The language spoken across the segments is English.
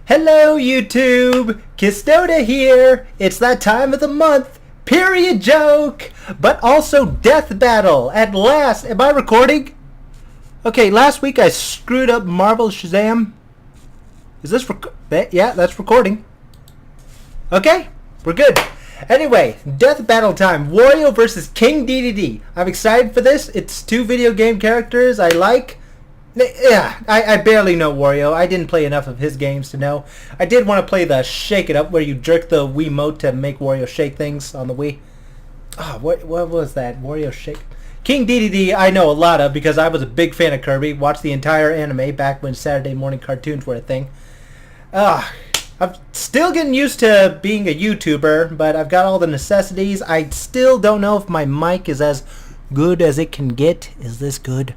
Hello YouTube! Kisdota here! It's that time of the month! Period joke! But also Deathbattle! At last! Am I recording? Okay, last week I screwed up Marvel Shazam. Is this yeah, that's recording. Okay, we're good. Anyway, Deathbattle time. Wario versus King Dedede. I'm excited for this. It's two video game characters I like. Yeah, I barely know Wario. I didn't play enough of his games to know. I did want to play the Shake It Up where you jerk the Wiimote to make Wario shake things on the Wii. Oh, what was that? Wario Shake? King Dedede I know a lot of because I was a big fan of Kirby. Watched the entire anime back when Saturday morning cartoons were a thing. I'm still getting used to being a YouTuber, but I've got all the necessities. I still don't know if my mic is as good as it can get. Is this good?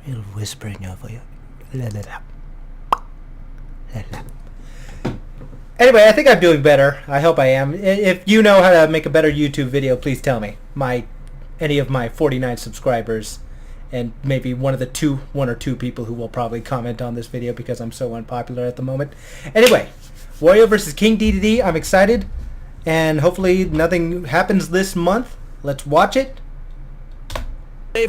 It'll whisper in your voice. Anyway, I think I'm doing better. I hope I am. If you know how to make a better YouTube video, please tell me. Any of my 49 subscribers, and maybe one or two people who will probably comment on this video because I'm so unpopular at the moment. Anyway, Wario versus King Dedede. I'm excited, and hopefully nothing happens this month. Let's watch it.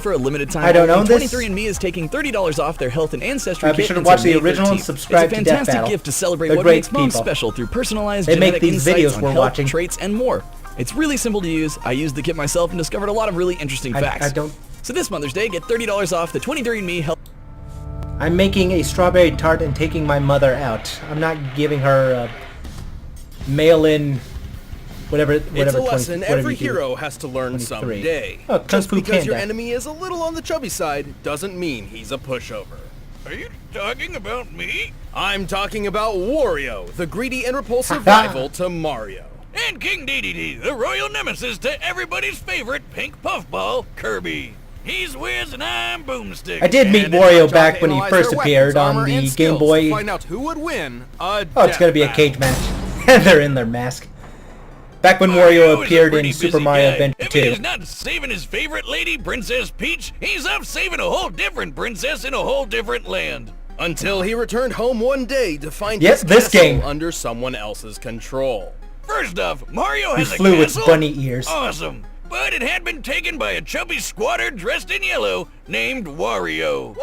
For a limited time, I don't know this. 23andMe is taking $30 off their health and ancestry kit. Be sure to watch the original and subscribe to Deathbattle. It's a fantastic gift to celebrate what makes mom special through personalized genetic insights on health, traits, and more. It's really simple to use. I used the kit myself and discovered a lot of really interesting facts. So this Mother's Day, get $30 off the 23andMe health. I'm making a strawberry tart and taking my mother out. I'm not giving her mail-in. Whatever, it's a lesson every hero has to learn someday. Oh, just because your enemy is a little on the chubby side doesn't mean he's a pushover. Are you talking about me? I'm talking about Wario, the greedy and repulsive rival to Mario. And King Dedede, the royal nemesis to everybody's favorite pink puffball, Kirby. He's Wiz and I'm Boomstick. I did meet Wario back when he first appeared on the Game Boy. To find out who would win it's gonna be a cage match. And they're in their mask. Back when Wario appeared in Super Mario Adventure 2. If he's not saving his favorite lady, Princess Peach, he's up saving a whole different princess in a whole different land. Until he returned home one day to find his castle under someone else's control. First off, Mario has a flew castle? with bunny ears. Awesome. But it had been taken by a chubby squatter dressed in yellow named Wario.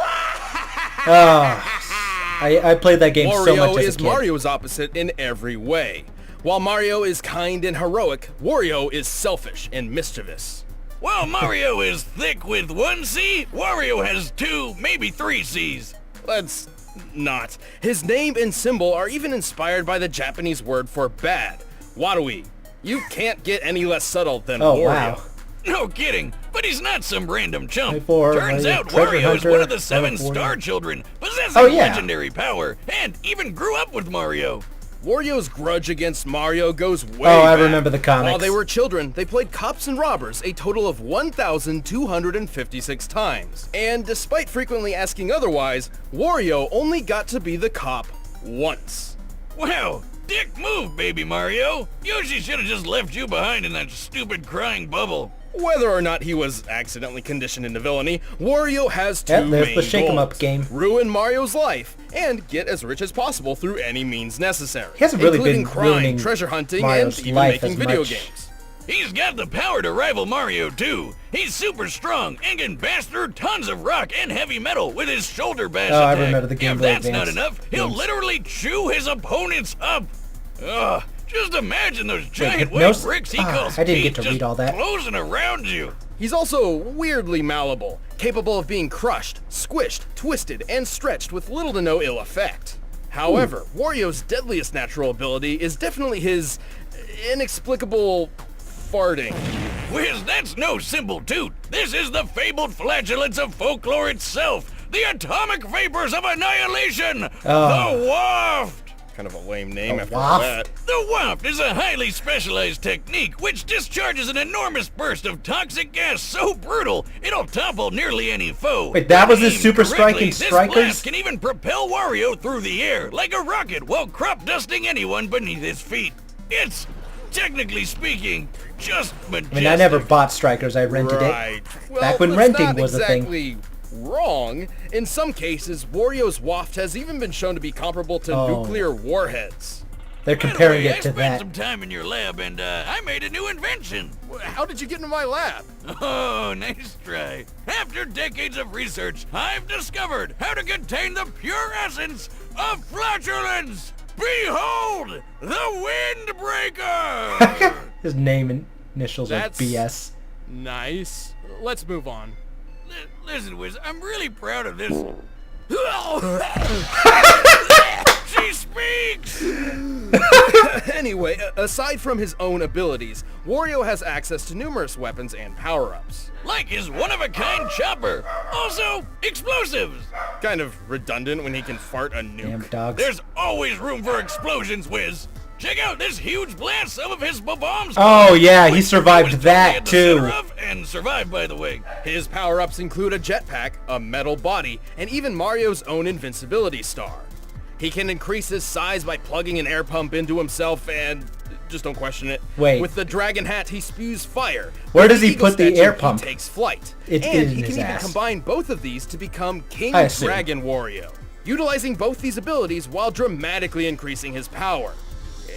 I played that game so much as a kid. Wario is Mario's opposite in every way. While Mario is kind and heroic, Wario is selfish and mischievous. While Mario is thick with one C, Wario has 2, maybe 3 C's. Let's not. His name and symbol are even inspired by the Japanese word for bad, Warui. You can't get any less subtle than Wario. Wow. No kidding, but he's not some random chump. Turns out Wario is one of the 7 star children, possessing legendary power, and even grew up with Mario. Wario's grudge against Mario goes way back. I remember the comics. While they were children, they played cops and robbers a total of 1,256 times. And despite frequently asking otherwise, Wario only got to be the cop once. Wow, dick move, baby Mario. Yoshi should have just left you behind in that stupid crying bubble. Whether or not he was accidentally conditioned into villainy, Wario has two main the shake 'em up goals. game. Ruin Mario's life, and get as rich as possible through any means necessary. He hasn't really including been crime, treasure hunting, Mario's and even life making video games. He's got the power to rival Mario too. He's super strong and can bash through tons of rock and heavy metal with his shoulder bash attack. I remember the Game Boy If that's Advance not enough, he'll literally chew his opponents up. Just imagine those giant white bricks he calls I didn't teeth get to read all that. closing around you. He's also weirdly malleable, capable of being crushed, squished, twisted, and stretched with little to no ill effect. However, Wario's deadliest natural ability is definitely his inexplicable farting. Wiz, that's no simple toot. This is the fabled flatulence of folklore itself. The atomic vapors of annihilation. The waft. Kind of a lame name after waft? that. The waft is a highly specialized technique which discharges an enormous burst of toxic gas so brutal it'll topple nearly any foe. Wait, that was his super striking This strikers? blast can even propel Wario through the air like a rocket while crop dusting anyone beneath his feet. It's, technically speaking, just majestic. I mean, I never bought strikers. I rented it. Well, back when let's renting not was a thing. exactly Wrong. In some cases, Wario's waft has even been shown to be comparable to nuclear warheads. They're comparing it to I spent that. some time in your lab and I made a new invention. How did you get into my lab? Oh, nice try. After decades of research, I've discovered how to contain the pure essence of flatulence. Behold, the Windbreaker! His name and initials are BS. Nice. Let's move on. Listen, Wiz, I'm really proud of this. She speaks! Anyway, aside from his own abilities, Wario has access to numerous weapons and power-ups. Like his one-of-a-kind chopper. Also, explosives. Kind of redundant when he can fart a nuke. Damn dogs. There's always room for explosions, Wiz. Check out this huge blast some of his bombs. Oh yeah, he survived that too. And survived, by the way. His power-ups include a jetpack, a metal body, and even Mario's own invincibility star. He can increase his size by plugging an air pump into himself and... just don't question it. Wait. With the dragon hat, he spews fire. Where does he put the air pump? He takes flight. It's and in he his can even ass. combine both of these to become King I assume. Dragon Wario, utilizing both these abilities while dramatically increasing his power.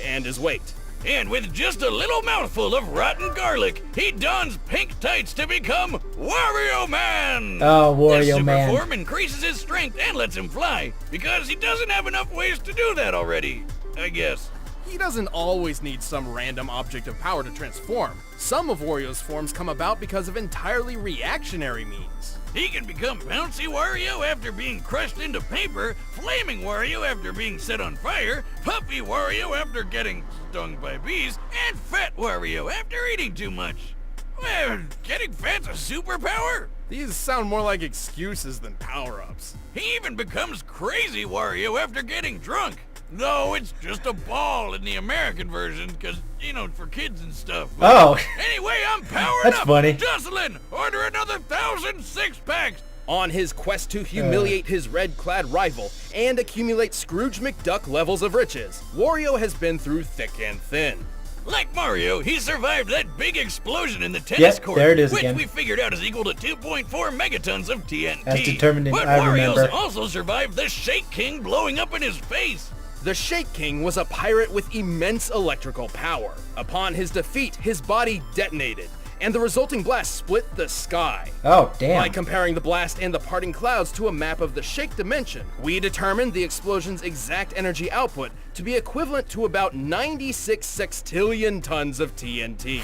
And his weight. And with just a little mouthful of rotten garlic, he dons pink tights to become Wario Man! Oh, This Wario super Man. form increases his strength and lets him fly, because he doesn't have enough ways to do that already, I guess. He doesn't always need some random object of power to transform. Some of Wario's forms come about because of entirely reactionary means. He can become Bouncy Wario after being crushed into paper, Flaming Wario after being set on fire, Puffy Wario after getting stung by bees, and Fat Wario after eating too much. Well, getting fat's a superpower? These sound more like excuses than power-ups. He even becomes Crazy Wario after getting drunk. Though it's just a ball in the American version, because, you know, for kids and stuff. Oh. Anyway, I'm powered That's up. funny. Jocelyn, order another 1,000 six-packs. On his quest to humiliate his red-clad rival and accumulate Scrooge McDuck levels of riches, Wario has been through thick and thin. Like Mario, he survived that big explosion in the tennis court, there it is which again. we figured out is equal to 2.4 megatons of TNT. As determined in but I Wario's remember. also survived the Shake King blowing up in his face. The Shake King was a pirate with immense electrical power. Upon his defeat, his body detonated, and the resulting blast split the sky. Oh, damn. By comparing the blast and the parting clouds to a map of the Shake dimension, we determined the explosion's exact energy output to be equivalent to about 96 sextillion tons of TNT.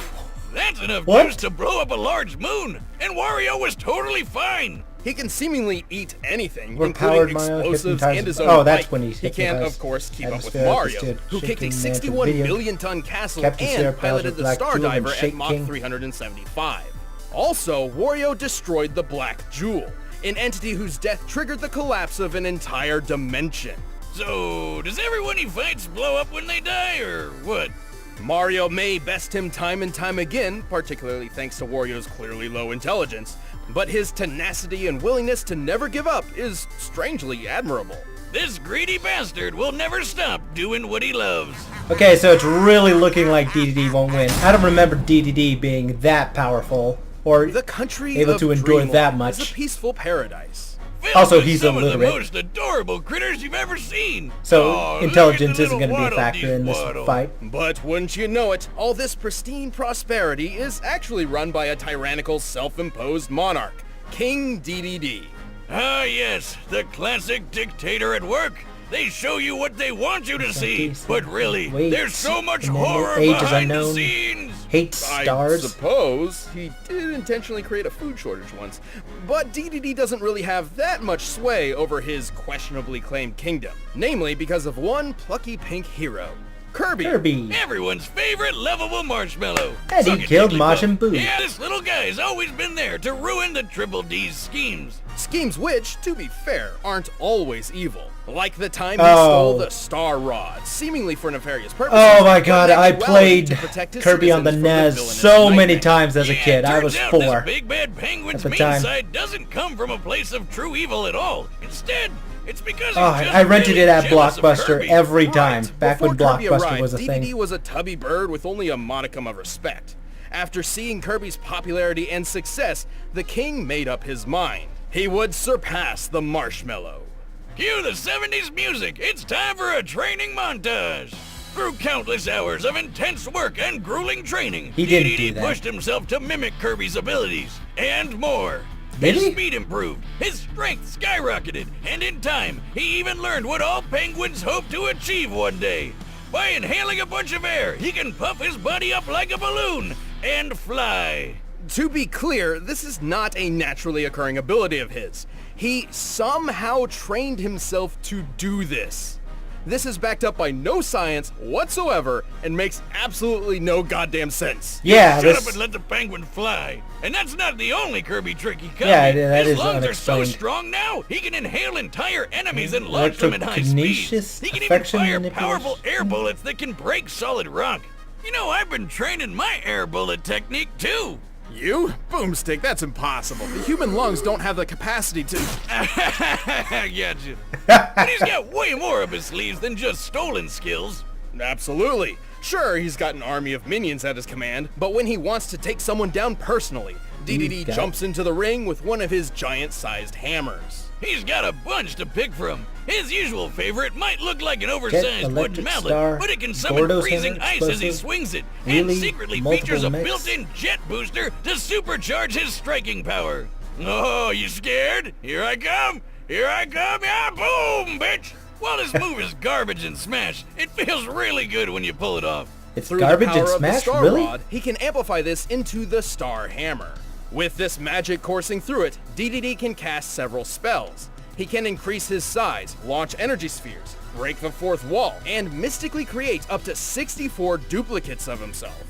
That's enough What? juice to blow up a large moon, and Wario was totally fine. He can seemingly eat anything, We're including powered Mario, explosives hypnotized- and his own Oh, that's bike. when he He can, hypnotized of course, keep up with atmosphere, Mario, stood who kicked a shaking 61 video, billion ton castle Captain Sarah and Powers piloted with the Black Star Jewel and Diver at Shake Mach King. 375. Also, Wario destroyed the Black Jewel, an entity whose death triggered the collapse of an entire dimension. So, does everyone he fights blow up when they die, or what? Mario may best him time and time again, particularly thanks to Wario's clearly low intelligence, but his tenacity and willingness to never give up is strangely admirable. This greedy bastard will never stop doing what he loves. Okay, so it's really looking like Dedede won't win. I don't remember Dedede being that powerful or The country able of to enjoy Dreamland that is much. a peaceful paradise. Filled Also, with he's some of the illiterate. most adorable critters you've ever seen. So Aw, intelligence look at the isn't going to be a little factor in this waddle-dee-waddle. fight. But wouldn't you know it, all this pristine prosperity is actually run by a tyrannical self-imposed monarch, King Dedede. Ah, yes, the classic dictator at work. They show you what they want you to see, but really, Wait, there's so much and then horror age is behind the unknown. scenes. Hates stars. I suppose he did intentionally create a food shortage once, but Dedede doesn't really have that much sway over his questionably claimed kingdom, namely because of one plucky pink hero, Kirby. Kirby. Everyone's favorite lovable marshmallow. And he Suck it, killed Jigglypuff. Majin Buu. Yeah, this little guy's always been there to ruin the Triple D's schemes. Schemes which, to be fair, aren't always evil. Like the time he Oh. stole the Star Rod, seemingly for nefarious purposes. Oh my but god, in I actuality played to protect his Kirby on the citizens from NES villainous so many nightmares. times as a Yeah, kid. I turns was out 4. This big bad penguin's at the mean time. side doesn't come from a place of true evil at all. Instead, it's because he's Oh, just I rented really it at jealous of Blockbuster Kirby. every time, back when Before Kirby Blockbuster arrived, was a Dedede thing. was a tubby bird with only a modicum of respect. After seeing Kirby's popularity and success, the king made up his mind. he would surpass the marshmallow. Cue the 70s music. It's time for a training montage. Through countless hours of intense work and grueling training, Dedede pushed himself to mimic Kirby's abilities and more. His speed improved, his strength skyrocketed, and in time, he even learned what all penguins hope to achieve one day. By inhaling a bunch of air, he can puff his body up like a balloon and fly. To be clear, this is not a naturally occurring ability of his. He somehow trained himself to do this. This is backed up by no science whatsoever and makes absolutely no goddamn sense. Yeah, Shut up and let the penguin fly. And that's not the only Kirby trick he can. Yeah, that his is lungs are so unexplained. strong now, he can inhale entire enemies and launch them at high speed. He can even fire powerful air bullets that can break solid rock. You know, I've been training my air bullet technique too. You? Boomstick, that's impossible. The human lungs don't have the capacity to... I got you. But he's got way more up his sleeves than just stolen skills. Absolutely. Sure, he's got an army of minions at his command, but when he wants to take someone down personally, Dedede jumps into the ring with one of his giant-sized hammers. He's got a bunch to pick from. His usual favorite might look like an oversized wooden mallet, but it can summon freezing ice as he swings it, and secretly features a built-in jet booster to supercharge his striking power. Oh, you scared? Here I come! Here I come! Yeah, boom, bitch! While this move is garbage and smash, it feels really good when you pull it off. It's Through garbage the power and of the smash, Star really? Rod, he can amplify this into the Star Hammer. With this magic coursing through it, Dedede can cast several spells. He can increase his size, launch energy spheres, break the fourth wall, and mystically create up to 64 duplicates of himself.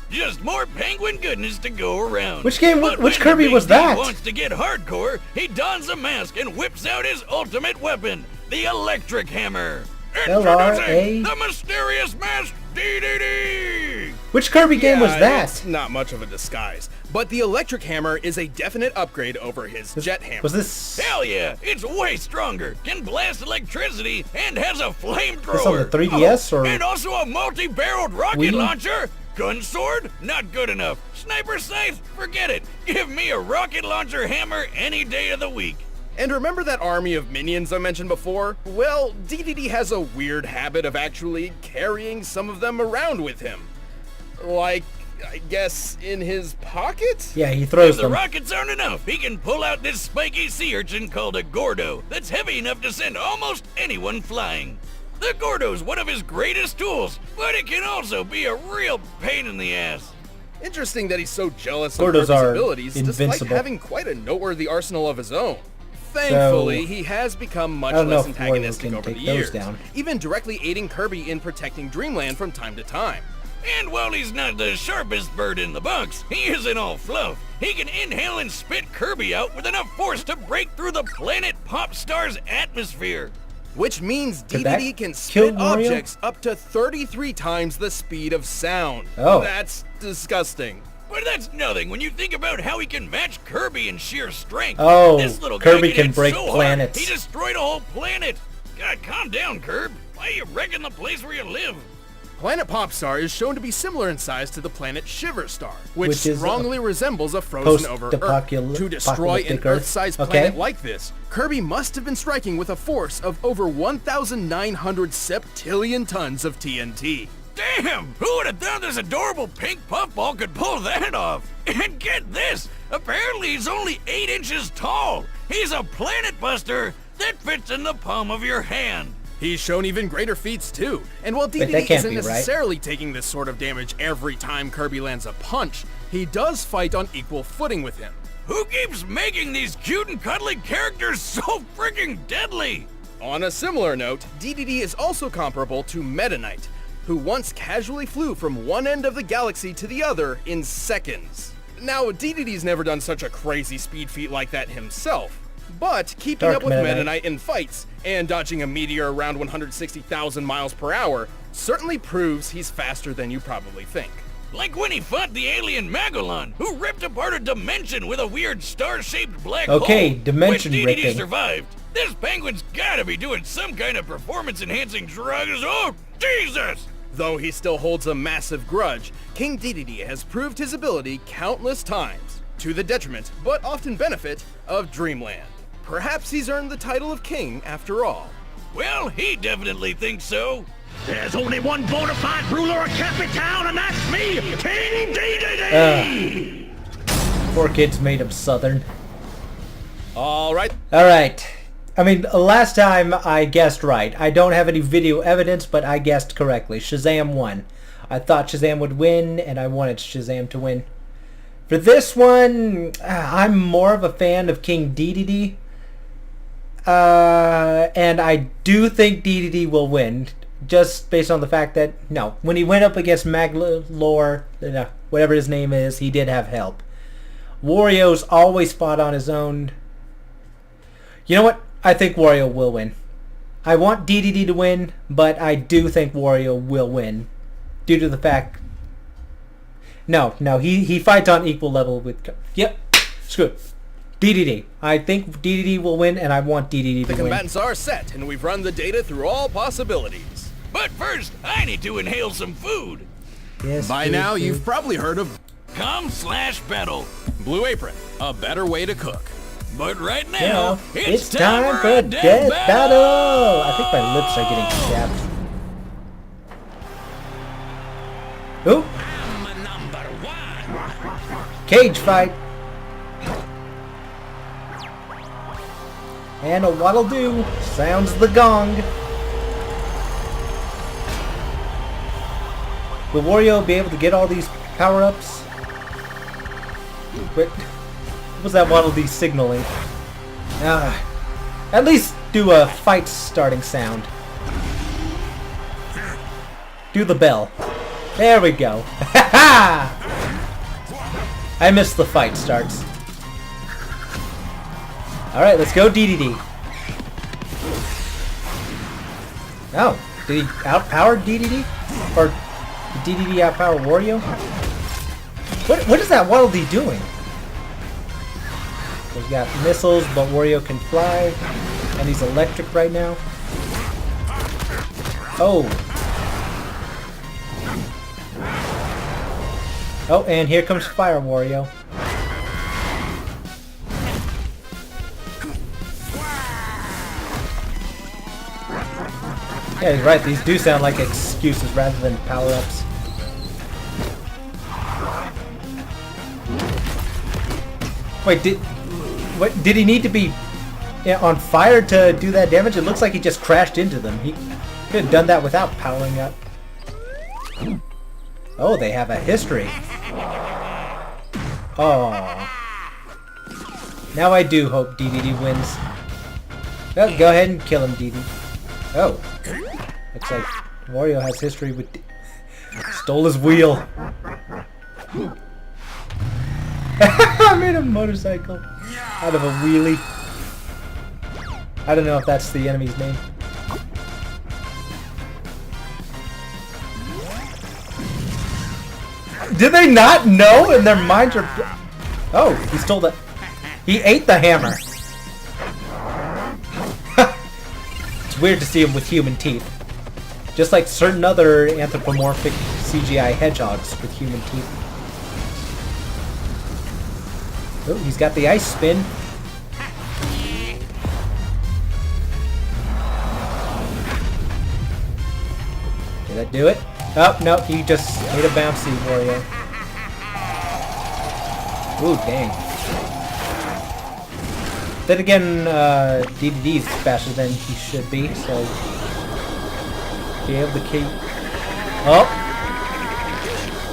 Just more penguin goodness to go around. Which game? But Which when Kirby the was Big D that? wants to get hardcore, he dons a mask and whips out his ultimate weapon, the electric hammer. Introducing the mysterious masked Dedede! Which Kirby game was that? It's not much of a disguise, but the electric hammer is a definite upgrade over his jet hammer. Was this... Hell yeah, it's way stronger, can blast electricity, and has a flamethrower. This on the 3DS or... And also a multi-barreled rocket Wii? launcher. Gun sword? Not good enough. Sniper scythe? Forget it. Give me a rocket launcher hammer any day of the week. And remember that army of minions I mentioned before? Well, Dedede has a weird habit of actually carrying some of them around with him. Like, I guess, in his pocket? Yeah, he throws If the them. rockets aren't enough, he can pull out this spiky sea urchin called a Gordo that's heavy enough to send almost anyone flying. The Gordo's one of his greatest tools, but it can also be a real pain in the ass. Interesting that he's so jealous Gordos of Kirby's are abilities, despite invincible. having quite a noteworthy arsenal of his own. Thankfully, he has become much less antagonistic over the years, even directly aiding Kirby in protecting Dreamland from time to time. And while he's not the sharpest bird in the box, he isn't all fluff. He can inhale and spit Kirby out with enough force to break through the planet Popstar's atmosphere. Which means Dedede can spit objects up to 33 times the speed of sound. Oh. That's disgusting. But that's nothing when you think about how he can match Kirby in sheer strength. Oh, this little Kirby guy can hit break so planets. Hard, he destroyed a whole planet. God, calm down, Kirb. Why are you wrecking the place where you live? Planet Popstar is shown to be similar in size to the planet Shiverstar, which is strongly resembles a frozen over Earth. To destroy an Earth-sized planet like this, Kirby must have been striking with a force of over 1,900 septillion tons of TNT. Damn! Who would have thought this adorable pink puffball could pull that off? And get this! Apparently he's only 8 inches tall! He's a planet buster that fits in the palm of your hand! He's shown even greater feats too, and while Dedede isn't necessarily taking this sort of damage every time Kirby lands a punch, he does fight on equal footing with him. Who keeps making these cute and cuddly characters so freaking deadly? On a similar note, Dedede is also comparable to Meta Knight, who once casually flew from one end of the galaxy to the other in seconds. Now, Dedede's never done such a crazy speed feat like that himself, but keeping up with Meta Knight in fights and dodging a meteor around 160,000 miles per hour certainly proves he's faster than you probably think. Like when he fought the alien Magellan, who ripped apart a dimension with a weird star-shaped black hole, dimension which Dedede ripping. survived. This penguin's gotta be doing some kind of performance-enhancing drugs. Oh, Jesus! Though he still holds a massive grudge, King Dedede has proved his ability countless times. to the detriment, but often benefit, of Dreamland. Perhaps he's earned the title of king after all. Well, he definitely thinks so. There's only one bona fide ruler of Cappy Town, and that's me, King Dedede! Poor kids made him Southern. Alright. Alright. I mean, last time I guessed right. I don't have any video evidence, but I guessed correctly. Shazam won. I thought Shazam would win, and I wanted Shazam to win. For this one, I'm more of a fan of King Dedede. And I do think Dedede will win. Just based on the fact that, no, when he went up against Maglor, whatever his name is, he did have help. Wario's always fought on his own. You know what? I think Wario will win. I want Dedede to win, but I do think Wario will win. Due to the fact... No, he fights on equal level with... Yep, screw it. Dedede. I think Dedede will win, and I want Dedede to win. The combatants are set, and we've run the data through all possibilities. But first, I need to inhale some food. Yes. By now, you've probably heard of Com/battle. Blue Apron, a better way to cook. But right now, it's time for Deathbattle! I think my lips are getting chapped. Ooh! Cage fight! And a waddle-doo sounds the gong. Will Wario be able to get all these power-ups? What was that waddle-doo signaling? At least do a fight starting sound. Do the bell. There we go. I missed the fight starts. Alright, let's go Dedede. Oh, did he outpower Dedede? Or did Dedede outpower Wario? What is that Waddle Dee doing? He's got missiles, but Wario can fly. And he's electric right now. Oh. Oh, and here comes Fire Wario. Yeah, he's right. These do sound like excuses rather than power-ups. Wait, did he need to be on fire to do that damage? It looks like he just crashed into them. He could have done that without powering up. Oh, they have a history. Oh. Now I do hope Dedede wins. Well, go ahead and kill him, Dedede. Oh. Looks like Wario has history with... Stole his wheel. I made a motorcycle out of a wheelie. I don't know if that's the enemy's name. Did they not know? And their minds are... Oh, he stole the... He ate the hammer. It's weird to see him with human teeth. Just like certain other anthropomorphic CGI hedgehogs with human teeth. Oh, he's got the ice spin. Did that do it? Oh, no, he just made a bouncy Wario. Ooh, dang. Then again, Dedede's faster than he should be, so... Be able to keep... Oh!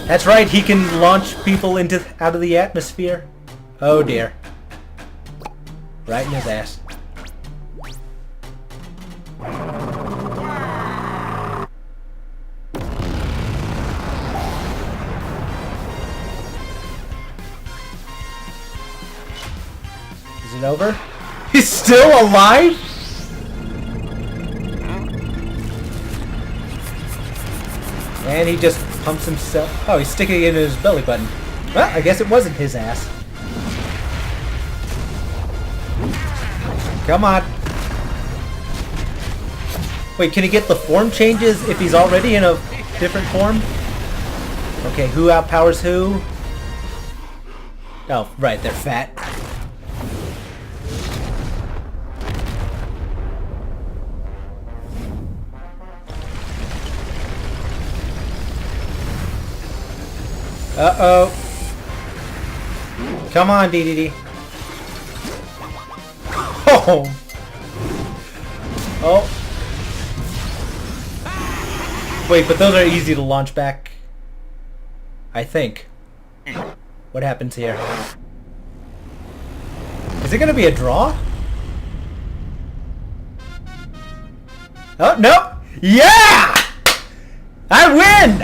That's right, he can launch people out of the atmosphere. Oh dear. Right in his ass. Is it over? He's still alive? And he just pumps himself. Oh, he's sticking it in his belly button. Well, I guess it wasn't his ass. Come on. Wait, can he get the form changes if he's already in a different form? Okay, who outpowers who? Oh, right, they're fat. Uh-oh. Come on, Dedede. Oh! Oh. Wait, but those are easy to launch back. I think. What happens here? Is it gonna be a draw? Oh, no! Yeah! I win!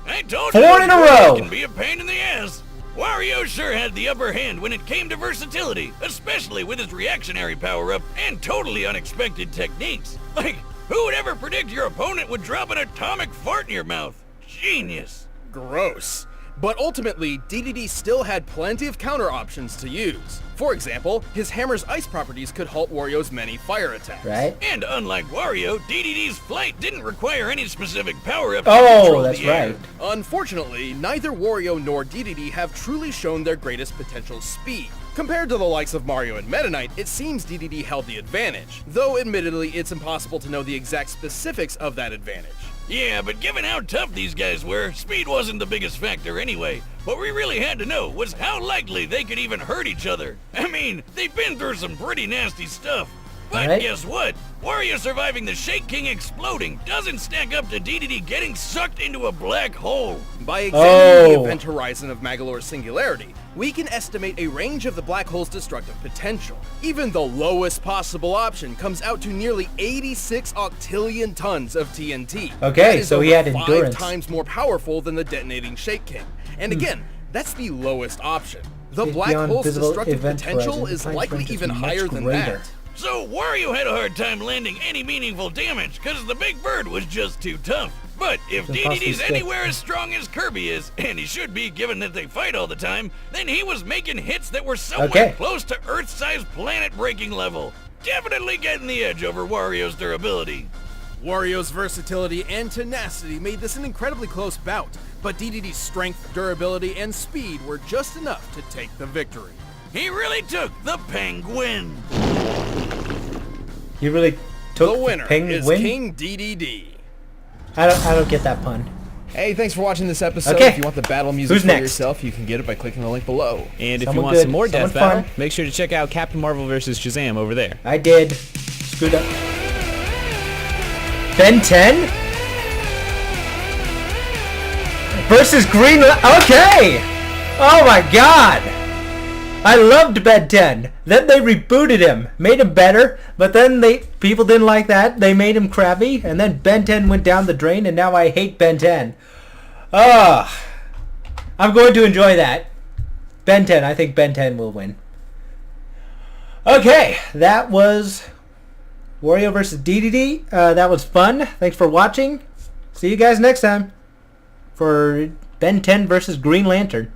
I told 4 you in a row! Can be a pain in the ass. Wario sure had the upper hand when it came to versatility, especially with his reactionary power-up and totally unexpected techniques. Like, who would ever predict your opponent would drop an atomic fart in your mouth? Genius. Gross. But ultimately, Dedede still had plenty of counter options to use. For example, his hammer's ice properties could halt Wario's many fire attacks. Right? And unlike Wario, Dedede's flight didn't require any specific power-up to Oh, control that's the air. right. Unfortunately, neither Wario nor Dedede have truly shown their greatest potential speed. Compared to the likes of Mario and Meta Knight, it seems Dedede held the advantage, though admittedly it's impossible to know the exact specifics of that advantage. Yeah, but given how tough these guys were, speed wasn't the biggest factor anyway. What we really had to know was how likely they could even hurt each other. I mean, they've been through some pretty nasty stuff. But Right. guess what? Wario surviving the Shake King exploding doesn't stack up to Dedede getting sucked into a black hole. By examining the Oh. event horizon of Magolor's singularity, we can estimate a range of the black hole's destructive potential. Even the lowest possible option comes out to nearly 86 octillion tons of TNT. Okay, That is so he over had endurance. 5 times more powerful than the detonating Shake King. And again, that's the lowest option. The It's black beyond hole's visible destructive event potential horizon. is Time likely range is even much higher than greater. that. So Wario had a hard time landing any meaningful damage because the big bird was just too tough. But if It's impossible Dedede's to stick. anywhere as strong as Kirby is, and he should be given that they fight all the time, then he was making hits that were somewhere Okay. close to Earth-sized planet-breaking level. Definitely getting the edge over Wario's durability. Wario's versatility and tenacity made this an incredibly close bout, but Dedede's strength, durability, and speed were just enough to take the victory. He really took the penguin. You really took The winner penguin? is King Dedede. I don't get that pun. Hey, thanks for watching this episode. Okay. If you want the battle music Who's for next? yourself, you can get it by clicking the link below. And if Someone you want good, some more someone Death Battle, fun. make sure to check out Captain Marvel vs. Shazam over there. I did. Screwed up. Ben 10? Versus Green... Okay! Oh my god! I loved Ben 10. Then they rebooted him. Made him better. But then people didn't like that. They made him crappy. And then Ben 10 went down the drain. And now I hate Ben 10. I'm going to enjoy that. Ben 10. I think Ben 10 will win. Okay. That was... Wario versus Dedede. That was fun. Thanks for watching. See you guys next time for Ben 10 versus Green Lantern.